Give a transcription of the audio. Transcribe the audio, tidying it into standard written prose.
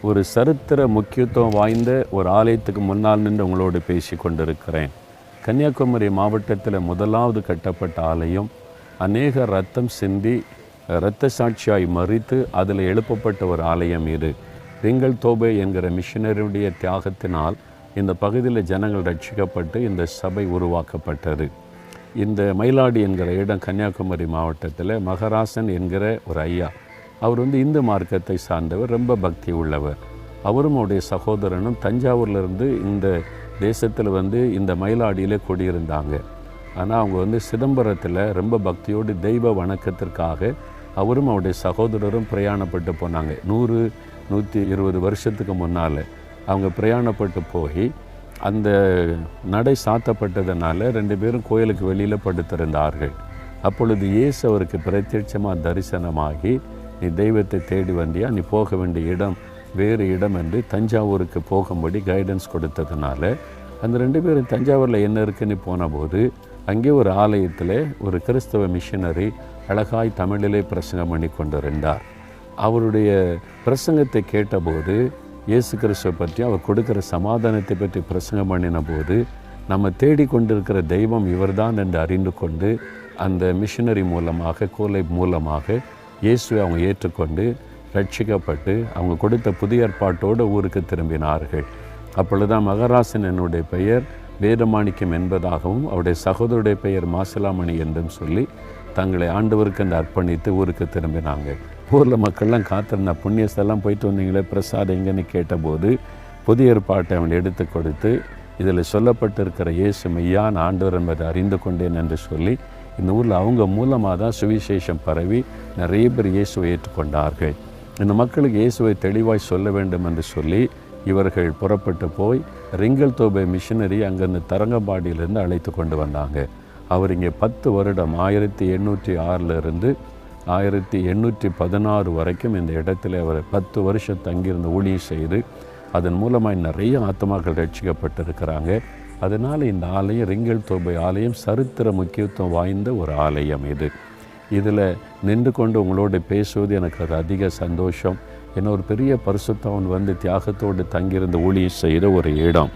ஒரு சரித்திர முக்கியத்துவம் வாய்ந்த ஒரு ஆலயத்துக்கு முன்னால் நின்று உங்களோடு பேசி கொண்டிருக்கிறேன். கன்னியாகுமரி மாவட்டத்தில் முதலாவது கட்டப்பட்ட ஆலயம், அநேக ரத்தம் சிந்தி இரத்த சாட்சியாய் மறித்து அதில் எழுப்பப்பட்ட ஒரு ஆலயம் இது. ரிங்கல் தோபே என்கிற மிஷினரியுடைய தியாகத்தினால் இந்த பகுதியில் ஜனங்கள் ரட்சிக்கப்பட்டு இந்த சபை உருவாக்கப்பட்டது. இந்த மயிலாடி என்கிற இடம் கன்னியாகுமரி மாவட்டத்தில் மகராசன் என்கிற ஒரு ஐயா, அவர் இந்து மார்க்கத்தை சார்ந்தவர், ரொம்ப பக்தி உள்ளவர். அவரும் அவருடைய சகோதரனும் தஞ்சாவூர்லேருந்து இந்த தேசத்தில் இந்த மயிலாடியில் குடியிருந்தாங்க. ஆனால் அவங்க சிதம்பரத்தில் ரொம்ப பக்தியோடு தெய்வ வணக்கத்திற்காக அவரும் அவருடைய சகோதரரும் பிரயாணப்பட்டு போனாங்க. 100-120 வருஷத்துக்கு முன்னால் அவங்க பிரயாணப்பட்டு போய் அந்த நடை சாத்தப்பட்டதுனால 2 பேரும் கோயிலுக்கு வெளியில் படுத்திருந்தார்கள். அப்பொழுது இயேசு அவருக்கு பிரத்யட்சமாக தரிசனமாகி, நீ தெய்வத்தை தேடி வந்தியா, நீ போக வேண்டிய இடம் வேறு இடம் என்று தஞ்சாவூருக்கு போகும்படி கைடன்ஸ் கொடுத்ததுனால அந்த 2 பேரும் தஞ்சாவூரில் என்ன இருக்குன்னு போனபோது அங்கே ஒரு ஆலயத்தில் ஒரு கிறிஸ்தவ மிஷினரி அழகாய் தமிழிலே பிரசங்கம் பண்ணி கொண்டிருந்தார். அவருடைய பிரசங்கத்தை கேட்டபோது இயேசு கிறிஸ்துவை பற்றி, அவர் கொடுக்குற சமாதானத்தை பற்றி பிரசங்கம் பண்ணின போது, நம்ம தேடிக்கொண்டிருக்கிற தெய்வம் இவர்தான் என்று அறிந்து கொண்டு அந்த மிஷினரி மூலமாக, கோலை மூலமாக இயேசுவை அவங்க ஏற்றுக்கொண்டு ரட்சிக்கப்பட்டு அவங்க கொடுத்த புதிய ஏற்பாட்டோடு ஊருக்கு திரும்பினார்கள். அப்பொழுதுதான் மகராசன் என்னுடைய பெயர் வேதமாணிக்கம் என்பதாகவும் அவருடைய சகோதரருடைய பெயர் மாசிலாமணி என்றும் சொல்லி தங்களை ஆண்டவருக்கு என்று அர்ப்பணித்து ஊருக்கு திரும்பினாங்க. ஊரில் மக்கள்லாம் காத்திருந்தா, புண்ணியஸ்தெல்லாம் போயிட்டு வந்தீங்களே, பிரசாதம் எங்கன்னு கேட்டபோது புதிய ஏற்பாட்டை அவன் எடுத்து கொடுத்து, இதில் சொல்லப்பட்டிருக்கிற இயேசு மெய்யான ஆண்டவர் என்பதை அறிந்து கொண்டேன் என்று சொல்லி இந்த ஊரில் அவங்க மூலமாக தான் சுவிசேஷம் பரவி நிறைய பேர் இயேசுவை ஏற்றுக்கொண்டார்கள். இந்த மக்களுக்கு இயேசுவை தெளிவாய் சொல்ல வேண்டும் என்று சொல்லி இவர்கள் புறப்பட்டு போய் ரிங்கல் தோபே மிஷினரி அங்கேருந்து தரங்கம்பாடியிலிருந்து அழைத்து கொண்டு வந்தாங்க. அவர் இங்கே 10 வருடம் 1806 1816 வரைக்கும் இந்த இடத்துல அவர் 10 வருஷம் தங்கியிருந்த ஊழியம் செய்து அதன் மூலமாக நிறைய ஆத்மாக்கள் ரட்சிக்கப்பட்டிருக்கிறாங்க. அதனால் இந்த ஆலயம், ரிங்கல் தோபே ஆலயம், சரித்திர முக்கியத்துவம் வாய்ந்த ஒரு ஆலயம் இது. இதில் நின்று கொண்டு உங்களோடு பேசுவது எனக்கு ஒரு அதிக சந்தோஷம். என்ன, ஒரு பெரிய பரிசுத்தவன் தியாகத்தோடு தங்கியிருந்த ஊழியம் செய்த ஒரு இடம்.